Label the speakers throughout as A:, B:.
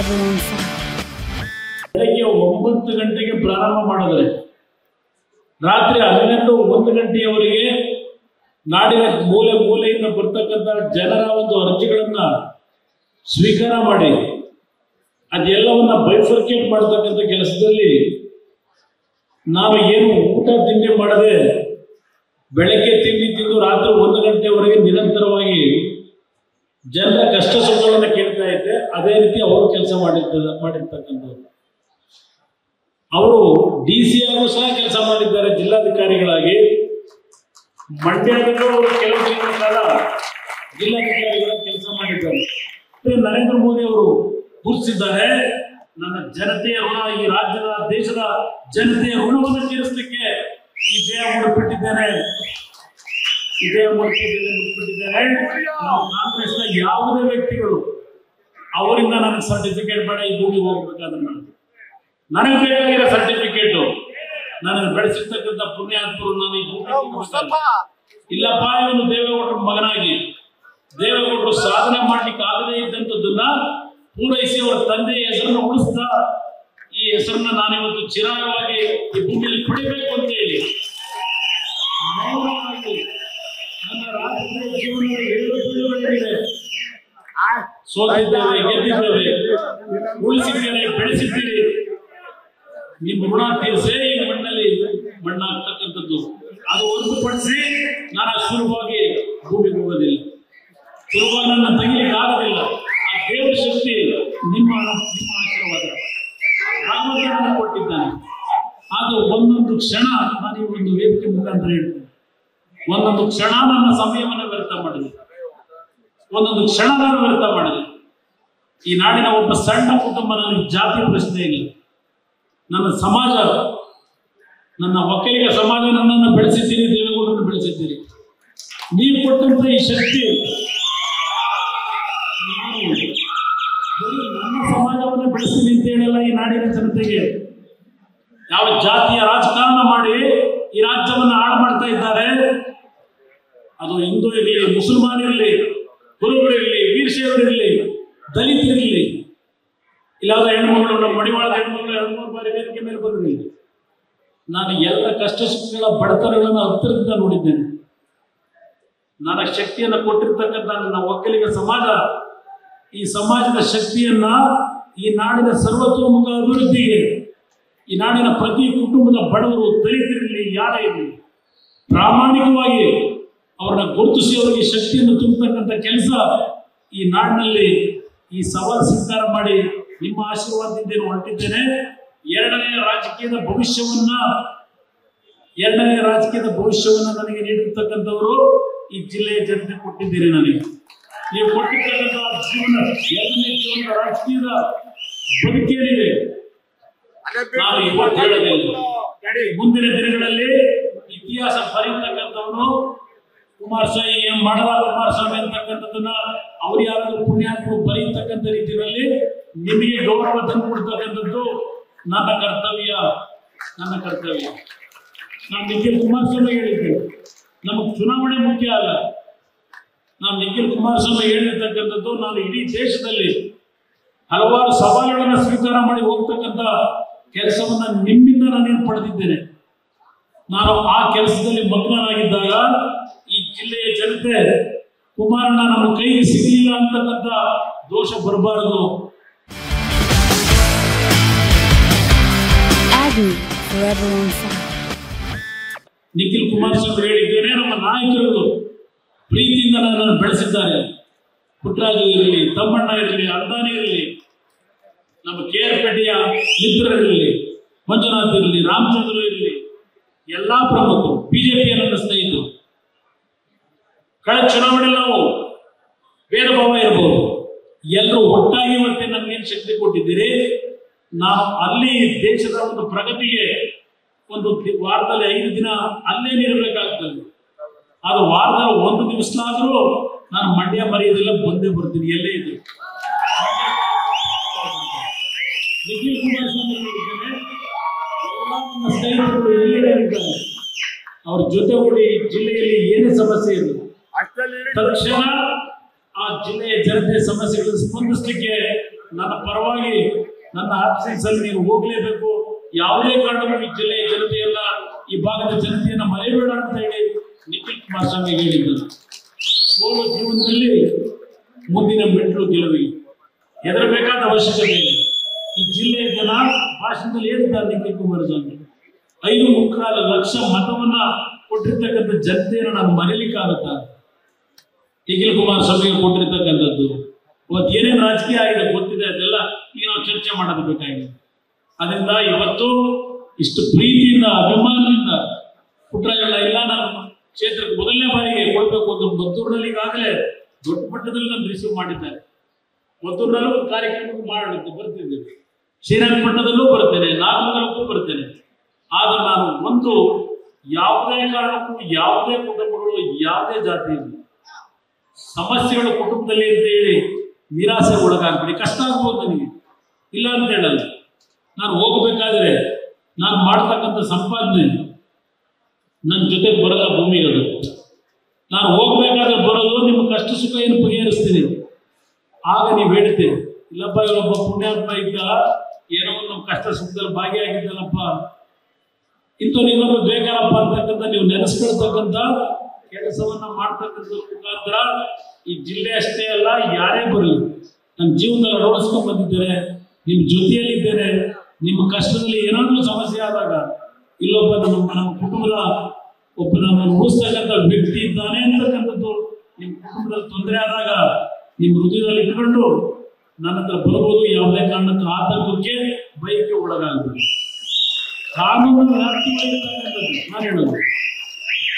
A: forever on fire.
B: ಬೆಳಗ್ಗೆ 9 ಗಂಟೆಗೆ ಪ್ರಾರಂಭ ಮಾಡಿದ್ರೆ ರಾತ್ರಿ 12-1 ಗಂಟೆಯವರೆಗೆ ನಾಡಿನ ಮೂಲೆ ಮೂಲೆಯಿಂದ ಬರ್ತಕ್ಕಂಥ ಜನರ ಒಂದು ಅರ್ಜಿಗಳನ್ನ ಸ್ವೀಕಾರ ಮಾಡಿ ಅದೆಲ್ಲವನ್ನ ಬೈಫರ್ಕೇಟ್ ಮಾಡತಕ್ಕಂಥ ಕೆಲಸದಲ್ಲಿ ನಾವು ಏನು ಊಟ ತಿಂಡಿ ಮಾಡದೆ ಬೆಳಗ್ಗೆ ತಿಂಡಿ ತಿಂದು ರಾತ್ರಿ 1 ಗಂಟೆವರೆಗೆ ನಿರಂತರವಾಗಿ ಜನರ ಕಷ್ಟ ಸುಖಗಳನ್ನು ಕೇಳ್ತಾ ಇದ್ದೆ. ಅದೇ ರೀತಿ ಅವರು ಕೆಲಸ ಮಾಡಿರ್ತಕ್ಕಂಥವ್ರು. ಅವರು DC ಆಗೂ ಸಹ ಕೆಲಸ ಮಾಡಿದ್ದಾರೆ, ಜಿಲ್ಲಾಧಿಕಾರಿಗಳಾಗಿ. ಮಂಡ್ಯದಲ್ಲೂ ಅವರು ಕೆಲವು ತಿಂಗಳ ಕಾಲ ಜಿಲ್ಲಾಧಿಕಾರಿಗಳ ಕೆಲಸ ಮಾಡಿದ್ದಾರೆ. ನರೇಂದ್ರ ಮೋದಿ ಅವರು ಗುರುತಿಸಿದ್ದಾರೆ, ನನ್ನ ಜನತೆಯ ಋಣ, ಈ ರಾಜ್ಯದ ದೇಶದ ಜನತೆಯ ಋಣವನ್ನು ತೀರಿಸಲಿಕ್ಕೆ ಈ ದೇಹ ಮುಡಿಪಿಟ್ಟಿದ್ದೇನೆ, ಕಾಂಗ್ರೆಸ್ನ ಯಾವುದೇ ವ್ಯಕ್ತಿಗಳು ಅವರಿಂದ ನನಗೆ ಸರ್ಟಿಫಿಕೇಟ್ ಬೇಡ, ಈ ಭೂಮಿಗೆ ಹೋಗ್ಬೇಕಾದ್ರೆ ನನಗೆ ಬೇಕಾಗಿರೋ ಸರ್ಟಿಫಿಕೇಟು ನನಗೆ ಬೆಳೆಸಿರ್ತಕ್ಕಂಥ ಪುಣ್ಯಾತ್ಮರು ನಾನು ಈ ಭೂಮಿ ಇಲ್ಲಪ್ಪ. ಇವನು ದೇವೇಗೌಡರ ಮಗನಾಗಿ ದೇವೇಗೌಡರು ಸಾಧನೆ ಮಾಡ್ಲಿಕ್ಕೆ ಆಗದೇ ಇದ್ದಂಥದ್ದನ್ನ ಪೂರೈಸಿ ಅವರ ತಂದೆಯ ಹೆಸರನ್ನು ಉಳಿಸ್ತಾ ಈ ಹೆಸರನ್ನ ನಾನಿವತ್ತು ಚಿರಾಯವಾಗಿ ಈ ಭೂಮಿಯಲ್ಲಿ ಪಡಿಬೇಕು ಅಂತ ಹೇಳಿ ನನ್ನ ರಾಜಕೀಯ ಜೀವನದಲ್ಲಿ 7 ಪೀಳಿಗೆಗಳಿವೆ. ಸೋತಿದ್ದೇವೆ, ಗೆದ್ದಿದ್ದೇವೆ, ಉಳಿಸಿದ್ದೇವೆ, ಬೆಳೆಸಿದ್ದೀರಿ. ನಿಮ್ಮ ಋಣ ತೀರಿಸೇ ಈ ಮಣ್ಣಲ್ಲಿ ಮಣ್ಣಾಗ್ತಕ್ಕಂಥದ್ದು. ಅದು ಹೊರತುಪಡಿಸಿ ನಾನು ಸುಲಭವಾಗಿ ಭೂಮಿಗೆ ಹೋಗೋದಿಲ್ಲ, ಸುಲಭವಾಗಿ ನನ್ನ ತೆಗಿಲಿಕ್ಕೆ ಆಗೋದಿಲ್ಲ. ಆ ದೇವರ ಶಕ್ತಿ ನಿಮ್ಮ ಆಶೀರ್ವಾದ ಭಗವಂತನನ್ನು ಕೊಟ್ಟಿದ್ದಾನೆ. ಅದು ಒಂದೊಂದು ಕ್ಷಣ ನಾನು ಈ ಒಂದು ವೇದಿಕೆ ಮುಖಾಂತರ ಹೇಳ್ತೇನೆ. ಒಂದೊಂದು ಕ್ಷಣ ನನ್ನ ಸಮಯವನ್ನು ವ್ಯರ್ಥ ಮಾಡಿದೆ, ಒಂದೊಂದು ಕ್ಷಣ ನಾನು ವ್ಯರ್ಥ ಮಾಡಿದೆ. ಈ ನಾಡಿನ ಒಬ್ಬ ಸಣ್ಣ ಕುಟುಂಬ, ನನಗೆ ಜಾತಿ ಪ್ರಶ್ನೆ ಇಲ್ಲ. ನನ್ನ ಸಮಾಜ, ನನ್ನ ಒಕ್ಕಲಿಗ ಸಮಾಜ ನನ್ನನ್ನು ಬೆಳೆಸಿದ್ದೀರಿ, ದೇವೇಗೌಡರನ್ನು ಬೆಳೆಸಿದ್ದೀರಿ. ನೀವು ಕೊಟ್ಟಂತ ಈ ಶಕ್ತಿ ನನ್ನ ಸಮಾಜವನ್ನು ಬೆಳೆಸ್ತೀನಿ ಅಂತ ಹೇಳಿಲ್ಲ. ಈ ನಾಡಿನ ಜನತೆಗೆ ಯಾವ ಜಾತಿಯ ರಾಜಕಾರಣ ಮಾಡಿ ಈ ರಾಜ್ಯವನ್ನು ಹಾಳು ಮಾಡ್ತಾ ಇದ್ದಾರೆ, ಅದು ಹಿಂದೂ ಇರಲಿ, ಮುಸಲ್ಮಾನ್ ಇರಲಿ, ಕುರುಬರಿರಲಿ, ವೀರಶೈವರಿರಲಿ, ದಲಿತರಿರಲಿ, ಇಲ್ಲಾದ ಹೆಣ್ಮಗಳು, ನಮ್ಮ ಮಡಿವಾಳದ ಹೆಣ್ಮಗಳು 2-3 ಬಾರಿ ವೇದಿಕೆ ಮೇಲೆ ಬಂದಿರಲಿಲ್ಲ. ನಾನು ಎಲ್ಲ ಕಷ್ಟ ಸುಖಗಳ ಬಡತನಗಳನ್ನು ಹತ್ತಿರದಿಂದ ನೋಡಿದ್ದೇನೆ. ನನಗೆ ಶಕ್ತಿಯನ್ನು ಕೊಟ್ಟಿರ್ತಕ್ಕಂಥ ನನ್ನ ಒಕ್ಕಲಿಗ ಸಮಾಜ, ಈ ಸಮಾಜದ ಶಕ್ತಿಯನ್ನ ಈ ನಾಡಿನ ಸರ್ವತೋಮುಖ ಅಭಿವೃದ್ಧಿಗೆ, ಈ ನಾಡಿನ ಪ್ರತಿ ಕುಟುಂಬದ ಬಡವರು, ದಲಿತರಿರಲಿ, ಯಾರೇ ಇರಲಿ, ಪ್ರಾಮಾಣಿಕವಾಗಿ ಅವರನ್ನ ಗುರುತಿಸಿ ಅವರಿಗೆ ಶಕ್ತಿಯನ್ನು ತುಂಬತಕ್ಕಂಥ ಕೆಲಸ ಈ ನಾಡಿನಲ್ಲಿ ಈ ಸವಾಲು ಸ್ವೀಕಾರ ಮಾಡಿ ನಿಮ್ಮ ಆಶೀರ್ವಾದದಿಂದ ಹೊರಟಿದ್ದೇನೆ. ಎರಡನೆಯ ರಾಜಕೀಯದ ಭವಿಷ್ಯವನ್ನ ನನಗೆ ನೀಡಿರ್ತಕ್ಕಂಥವರು ಈ ಜಿಲ್ಲೆಯ ಜನತೆ ಕೊಟ್ಟಿದ್ದೀರಿ. ನನಗೆ ನೀವು ಕೊಟ್ಟಿರ್ತಕ್ಕಂಥ ಜೀವನ, ಎರಡನೇ ಜೀವನದ ರಾಜಕೀಯದ ಬದುಕೇನಿದೆ ನಾನು ಇವತ್ತು ಹೇಳೋದಿಲ್ಲ. ಮುಂದಿನ ದಿನಗಳಲ್ಲಿ ಇತಿಹಾಸ ಬರೀತಕ್ಕಂಥವನು ಕುಮಾರಸ್ವಾಮಿ ಮಾಡದ ಕುಮಾರಸ್ವಾಮಿ ಅಂತಕ್ಕಂಥದ್ದನ್ನ ಅವ್ರು ಯಾರಾದ್ರೂ ಪುಣ್ಯಾತ್ಮರು ಬರೀತಕ್ಕಂಥ ರೀತಿಯಲ್ಲಿ ನಿಮಗೆ ಗೌರವ ತಂದು ಕೊಡ್ತಕ್ಕಂಥದ್ದು ನನ್ನ ಕರ್ತವ್ಯ. ನಾನು ನಿಖಿಲ್ ಕುಮಾರಸ್ವಾಮಿ ಹೇಳಿದ್ದೆ, ನಮಗೆ ಚುನಾವಣೆ ಮುಖ್ಯ ಅಲ್ಲ. ನಾನು ನಿಖಿಲ್ ಕುಮಾರಸ್ವಾಮಿ ಹೇಳಿರ್ತಕ್ಕಂಥದ್ದು, ನಾನು ಇಡೀ ದೇಶದಲ್ಲಿ ಹಲವಾರು ಸವಾಲುಗಳನ್ನು ಸ್ವೀಕಾರ ಮಾಡಿ ಹೋಗ್ತಕ್ಕಂಥ ಕೆಲಸವನ್ನ ನಿಮ್ಮಿಂದ ನಾನೇನು ಪಡೆದಿದ್ದೇನೆ. ನಾನು ಆ ಕೆಲಸದಲ್ಲಿ ಮಗ್ನನಾಗಿದ್ದಾಗ ಈ ಜಿಲ್ಲೆಯ ಜನತೆ ಕುಮಾರಣ್ಣ ನಮ್ಮ ಕೈಗೆ ಸಿಗಲಿಲ್ಲ ಅಂತಕ್ಕಂಥ ದೋಷ ಬರಬಾರದು. ನಿಖಿಲ್ ಕುಮಾರಸ್ವಾಮಿ ಹೇಳಿದ್ದೇನೆ, ನಮ್ಮ ನಾಯಕರು ಪ್ರೀತಿಯಿಂದ ನನ್ನನ್ನು ಬೆಳೆಸಿದ್ದಾರೆ. ಪುಟ್ಟರಾಜು ಇರಲಿ, ತಮ್ಮಣ್ಣ ಇರಲಿ, ಅಂದಾನಿ ಇರಲಿ, ನಮ್ಮ KR-ಪೇಟೆಯ ಮಿತ್ರರಿರಲಿ, ಮಂಜುನಾಥ್ ಇರಲಿ, ರಾಮಚಂದ್ರ ಇರಲಿ, ಎಲ್ಲಾ ಪ್ರಮುಖರು, ಬಿಜೆಪಿಯ ನನ್ನ ಸ್ನೇಹಿತರು, ಕಳೆದ ಚುನಾವಣೆಯಲ್ಲಿ ನಾವು ಭೇದ ಭಾವ ಇರಬಹುದು, ಎಲ್ಲರೂ ಒಟ್ಟಾಗಿ ಮತ್ತೆ ನಮಗೇನು ಶಕ್ತಿ ಕೊಟ್ಟಿದ್ದೀರಿ. ನಾವು ಅಲ್ಲಿ ದೇಶದ ಒಂದು ಪ್ರಗತಿಗೆ ಒಂದು ವಾರದಲ್ಲಿ 5 ದಿನ ಅಲ್ಲೇ ನಿಲ್ಲಬೇಕಾಗ್ತದೆ. ಅದು ವಾರದಲ್ಲಿ 1 ದಿವಸನಾದರೂ ನಾನು ಮಂಡ್ಯ ಮರೆಯೋದಿಲ್ಲ, ಬಂದೇ ಬರ್ತೀನಿ, ಎಲ್ಲೇ ಇದೆ. ನಿಖಿಲ್ ಕುಮಾರಸ್ವಾಮಿ ಹೇಳಿದ್ದೇನೆ, ಎಲ್ಲ ನನ್ನ ಸ್ನೇಹಿತರು ಎಲ್ಲೇ ಇದ್ದಾರೆ, ಅವ್ರ ಜೊತೆಗೂಡಿ ಜಿಲ್ಲೆಯಲ್ಲಿ ಏನೇ ಸಮಸ್ಯೆ ಇದೆ ತಕ್ಷಣ ಆ ಜಿಲ್ಲೆಯ ಜನತೆ ಸಮಸ್ಯೆಗಳನ್ನು ಸ್ಪಂದಿಸಲಿಕ್ಕೆ ನನ್ನ ಪರವಾಗಿ ನನ್ನ ಆಫೀಸ್ ಅಲ್ಲಿ ನೀವು ಹೋಗ್ಲೇಬೇಕು, ಯಾವುದೇ ಕಾರಣಕ್ಕೂ ಈ ಜಿಲ್ಲೆಯ ಜನತೆಯನ್ನ, ಈ ಭಾಗದ ಜನತೆಯನ್ನ ಮರೆಯಬೇಡ ಅಂತ ಹೇಳಿ ನಿಖಿಲ್ ಕುಮಾರಸ್ವಾಮಿ ಹೇಳಿದ್ದರು. ಸೋಲು ಜೀವನದಲ್ಲಿ ಮುಂದಿನ ಮೆಟ್ಲು ಗೆಲುವಿಗೆ ಹೆದರಬೇಕಾದ ಅವಶ್ಯಕತೆ ಇದೆ. ಈ ಜಿಲ್ಲೆಯ ಜನ ಭಾಷಣದಲ್ಲಿ ಹೇಳಿದ್ದಾರೆ ನಿಖಿಲ್ ಕುಮಾರಸ್ವಾಮಿ, 5.25 ಲಕ್ಷ ಮತವನ್ನ ಕೊಟ್ಟಿರ್ತಕ್ಕಂಥ ಜನತೆಯನ್ನು ನಾನು ಮರೆಯಲಿಕ್ಕಾಗುತ್ತಾ? ನಿಖಿಲ್ ಕುಮಾರಸ್ವಾಮಿಗೆ ಕೊಟ್ಟಿರ್ತಕ್ಕಂಥದ್ದು ಇವತ್ತು ಏನೇನು ರಾಜಕೀಯ ಆಗಿದೆ ಗೊತ್ತಿದೆ, ಅದೆಲ್ಲ ಈಗ ನಾವು ಚರ್ಚೆ ಮಾಡೋದು ಬೇಕಾಗಿದೆ. ಅದರಿಂದ ಇವತ್ತು ಇಷ್ಟು ಪ್ರೀತಿಯಿಂದ ಅಭಿಮಾನದಿಂದ ಪುಟ್ಟರಾಜಣ್ಣ ಇಲ್ಲ ನಾನು ಕ್ಷೇತ್ರಕ್ಕೆ ಮೊದಲನೇ ಬಾರಿಗೆ ಕೊಡಬೇಕು ಅಂತ ಮದ್ದೂರಿನಲ್ಲಿ ಈಗಾಗಲೇ ದೊಡ್ಡ ಮಟ್ಟದಲ್ಲಿ ನಾನು ರಿಸೀವ್ ಮಾಡಿದ್ದಾರೆ. ಮದ್ದೂರಿನಲ್ಲೂ ಒಂದು ಕಾರ್ಯಕ್ರಮಕ್ಕೆ ಮಾಡಲಿಕ್ಕೆ ಬರ್ತಿದ್ದೇವೆ, ಶ್ರೀರಂಗಪಟ್ಟಣದಲ್ಲೂ ಬರ್ತೇನೆ, ನಾಗಮಂಗಲಕ್ಕೂ ಬರ್ತೇನೆ. ಆದ್ರೆ ನಾನು ಒಂದು ಯಾವುದೇ ಕಾರಣಕ್ಕೂ ಯಾವುದೇ ಕುಟುಂಬಗಳು ಯಾವುದೇ ಜಾತಿ ಸಮಸ್ಯೆಗಳು ಕುಟುಂಬದಲ್ಲಿ ಅಂತ ಹೇಳಿ ನಿರಾಸೆ ಒಳಗಾಗ್ಬಿಡಿ. ಕಷ್ಟ ಆಗ್ಬೋದು ನನಗೆ, ಇಲ್ಲ ಅಂತ ಹೇಳಲ್ಲ. ನಾನು ಹೋಗಬೇಕಾದ್ರೆ ನಾನು ಮಾಡ್ತಕ್ಕಂಥ ಸಂಪಾದನೆ ನನ್ನ ಜೊತೆಗೆ ಬರಲ್ಲ ಭೂಮಿಗದು. ನಾನು ಹೋಗ್ಬೇಕಾದ್ರೆ ಬರೋದು ನಿಮ್ಮ ಕಷ್ಟ ಸುಖ ಏನು ಬಗೆಹರಿಸ್ತೀನಿ. ಆಗ ನೀವು ಹೇಳ್ತೀರಿ, ಇಲ್ಲಪ್ಪ ಇವರೊಬ್ಬ ಪುಣ್ಯಾತ್ಮ ಇದ್ದ, ಏನೋ ಒಂದು ನಮ್ಮ ಕಷ್ಟ ಸುಖದಲ್ಲಿ ಭಾಗಿಯಾಗಿದ್ದಲ್ಲಪ್ಪ, ಇಂಥವ್ರು ಇನ್ನೊಬ್ರು ಬೇಕಲ್ಲಪ್ಪ ಅಂತಕ್ಕಂಥ ನೀವು ನೆನೆಸ್ಕೊಳ್ತಕ್ಕಂಥ ಕೆಲಸವನ್ನ ಮಾಡ್ತಕ್ಕಂಥ ಮುಖಾಂತರ ಈ ಜಿಲ್ಲೆ ಅಷ್ಟೇ ಅಲ್ಲ, ಯಾರೇ ಬರಲಿ ನನ್ನ ಜೀವನದಲ್ಲಿ ಅಳವಡಿಸ್ಕೊಂಡು ಬಂದಿದ್ದೇನೆ, ನಿಮ್ಮ ಜೊತೆಯಲ್ಲಿದ್ದೇನೆ. ನಿಮ್ಮ ಕಷ್ಟದಲ್ಲಿ ಏನಾದರೂ ಸಮಸ್ಯೆ ಆದಾಗ ಇಲ್ಲೊಬ್ಬ ನಮ್ಮ ಕುಟುಂಬದ ಒಬ್ಬ ನಮ್ಮನ್ನು ಉಳಿಸ್ತಕ್ಕಂಥ ವ್ಯಕ್ತಿ ಇದ್ದಾನೆ ಅಂತಕ್ಕಂಥದ್ದು ನಿಮ್ಮ ಕುಟುಂಬದಲ್ಲಿ ತೊಂದರೆ ಆದಾಗ ನಿಮ್ಮ ಹೃದಯದಲ್ಲಿ ಇಟ್ಕೊಂಡು ನನ್ನ ಹತ್ರ ಬರ್ಬೋದು. ಯಾವುದೇ ಕಾರಣಕ್ಕೂ ಆತಂಕಕ್ಕೆ ಭಯಕ್ಕೆ ಒಳಗಾಗಬೇಕು. ಕಾನೂನು ವ್ಯಾಪ್ತಿಗಳಿರ್ತಕ್ಕಂಥದ್ದು ನಾನು ಹೇಳೋದು,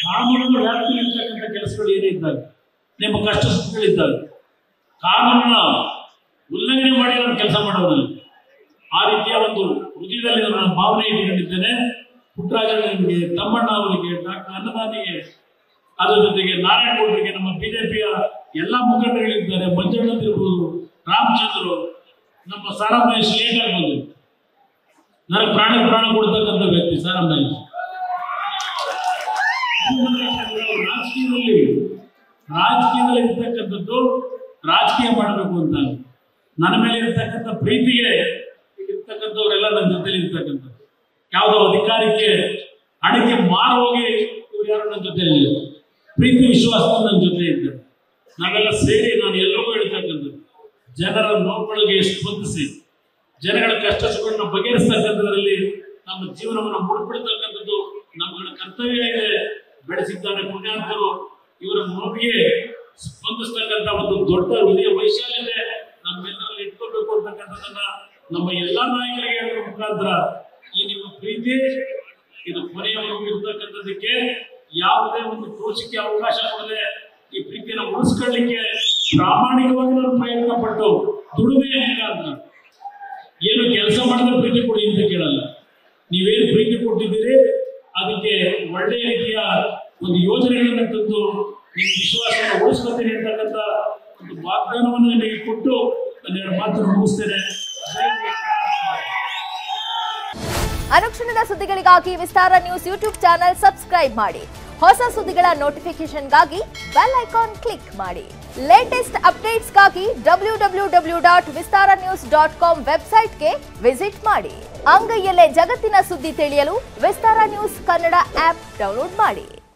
B: ಕಾನೂನು ವ್ಯಾಪ್ತಿಗಳಿರ್ತಕ್ಕಂಥ ಕೆಲಸಗಳು ಏನೇ ಇದ್ದಾಗ, ನಿಮ್ಮ ಕಷ್ಟ ಸುಖಗಳಿದ್ದಾಗ ಕಾನೂನನ್ನ ಉಲ್ಲಂಘನೆ ಮಾಡಿ ನಾನು ಕೆಲಸ ಮಾಡೋದಿಲ್ಲ. ಆ ರೀತಿಯ ಒಂದು ಹೃದಯದಲ್ಲಿ ನನ್ನ ಭಾವನೆ ಇಟ್ಟುಕೊಂಡಿದ್ದೇನೆ. ಪುಟ್ಟರಾಜನಿಗೆ, ತಮ್ಮಣ್ಣ ಅವರಿಗೆ, ಡಾಕ್ಟರ್ ಅನ್ನದಾನಿಗೆ, ಅದರ ಜೊತೆಗೆ ನಾರಾಯಣಗೌಡರಿಗೆ, ನಮ್ಮ ಬಿಜೆಪಿಯ ಎಲ್ಲ ಮುಖಂಡಗಳಿದ್ದಾರೆ, ಮಂಜಣ್ಣದಿರ್ಬೋದು, ರಾಮಚಂದ್ರು, ನಮ್ಮ ಸಾರಾ ಮಹೇಶ್ ಲೇಟ್ ಆಗ್ಬೋದು. ನನಗೆ ಪ್ರಾಣ ಕೊಡ್ತಕ್ಕಂಥ ವ್ಯಕ್ತಿ ಸಾರಾ ಮಹೇಶ್. ರಾಜಕೀಯದಲ್ಲಿ ಇರ್ತಕ್ಕಂಥದ್ದು ರಾಜಕೀಯ ಮಾಡಬೇಕು ಅಂತ ನನ್ನ ಮೇಲೆ ಇರ್ತಕ್ಕಂಥ ಪ್ರೀತಿಗೆ ಇರ್ತಕ್ಕಂಥವರೆಲ್ಲ ನನ್ನ ಜೊತೆಲಿ ಇರ್ತಕ್ಕಂಥದ್ದು. ಯಾವುದೋ ಅಧಿಕಾರಕ್ಕೆ ಹಣಕ್ಕೆ ಮಾರು ಹೋಗಿ ಇವ್ರು ಯಾರು ನನ್ನ ಜೊತೆಲಿ ಪ್ರೀತಿ ವಿಶ್ವಾಸ ನನ್ನ ಜೊತೆ ಇದ್ದಾರೆ. ನಾವೆಲ್ಲ ಸೇರಿ ನಾನು ಎಲ್ಲರಿಗೂ ಹೇಳ್ತಕ್ಕಂಥದ್ದು, ಜನರ ನೋವುಗಳಿಗೆ ಸ್ಪಂದಿಸಿ ಜನಗಳ ಕಷ್ಟ ಸುಖಗಳನ್ನು ಬಗೆಹರಿಸ್ತಕ್ಕಂಥದ್ರಲ್ಲಿ ನಮ್ಮ ಜೀವನವನ್ನು ಮುಡಿಬಿಡ್ತಕ್ಕಂಥದ್ದು ನಮ್ಮಗಳ ಕರ್ತವ್ಯ ಇದೆ. ಬೆಳೆಸಿದ್ದಾರೆ ಪುಣ್ಯಾತ್ಮರು, ಇವರ ನೋವಿಗೆ ಸ್ಪಂದಿಸ್ತಕ್ಕಂಥ ಒಂದು ದೊಡ್ಡ ಹೃದಯ ವೈಶಾಲ್ಯತೆ ನಮ್ಮೆಲ್ಲರಲ್ಲಿ ಇಟ್ಕೋಬೇಕು ಅಂತಕ್ಕಂಥದ್ದನ್ನ ನಮ್ಮ ಎಲ್ಲಾ ನಾಯಕರಿಗೆ ಹೇಳುವ ಮುಖಾಂತರ ಈ ನಿಮ್ಮ ಪ್ರೀತಿ ಇದು ಕೊನೆಯವರೆಗೂ ಇರ್ತಕ್ಕಂಥದಕ್ಕೆ ಯಾವುದೇ ಒಂದು ದೋಷಕ್ಕೆ ಅವಕಾಶ ಕೊಡದೆ ಈ ಪ್ರೀತಿಯನ್ನು ಉಳಿಸ್ಕೊಳ್ಳಿಕ್ಕೆ ಪ್ರಾಮಾಣಿಕವಾಗಿ ನಾನು ಪ್ರಯತ್ನ ಪಟ್ಟು ದುಡಿಮೆಯ ಮುಖಾಂತರ ಏನು ಕೆಲಸ ಮಾಡಿದ್ರೆ ಪ್ರೀತಿ ಕೊಡಿ ಅಂತ ಕೇಳಲ್ಲ. ನೀವೇನು ಪ್ರೀತಿ ಕೊಟ್ಟಿದ್ದೀರಿ ಅದಕ್ಕೆ ಒಳ್ಳೆಯ ರೀತಿಯ ಒಂದು ಯೋಜನೆಗಳನ್ನು ತಂದು ನಿಮ್ಮ ವಿಶ್ವಾಸವನ್ನು ಉಳಿಸ್ಕೊತೀನಿ ಅಂತಕ್ಕಂಥ ಒಂದು ವಾಗ್ದಾನವನ್ನು ನಿಮಗೆ ಕೊಟ್ಟು ನನ್ನ ಮಾತನ್ನು ಮುಗಿಸ್ತೇನೆ.
A: ಅನುಕ್ಷಣದ ಸುದ್ದಿಗಳಿಗಾಗಿ ವಿಸ್ತಾರ ನ್ಯೂಸ್ ಯೂಟ್ಯೂಬ್ ಚಾನೆಲ್ ಸಬ್ಸ್ಕ್ರೈಬ್ ಮಾಡಿ. ಹೊಸ ಸುದ್ದಿಗಳ ನೋಟಿಫಿಕೇಶನ್ಗಾಗಿ ಬೆಲ್ ಐಕಾನ್ ಕ್ಲಿಕ್ ಮಾಡಿ. ಲೇಟೆಸ್ಟ್ ಅಪ್ಡೇಟ್ಸ್ಗಾಗಿ www.vistaranews.com ವೆಬ್ಸೈಟ್ಗೆ ವಿಸಿಟ್ ಮಾಡಿ. ಅಂಗೈಯಲ್ಲೇ ಜಗತ್ತಿನ ಸುದ್ದಿ ತಿಳಿಯಲು ವಿಸ್ತಾರ ನ್ಯೂಸ್ ಕನ್ನಡ ಆಪ್ ಡೌನ್ಲೋಡ್ ಮಾಡಿ.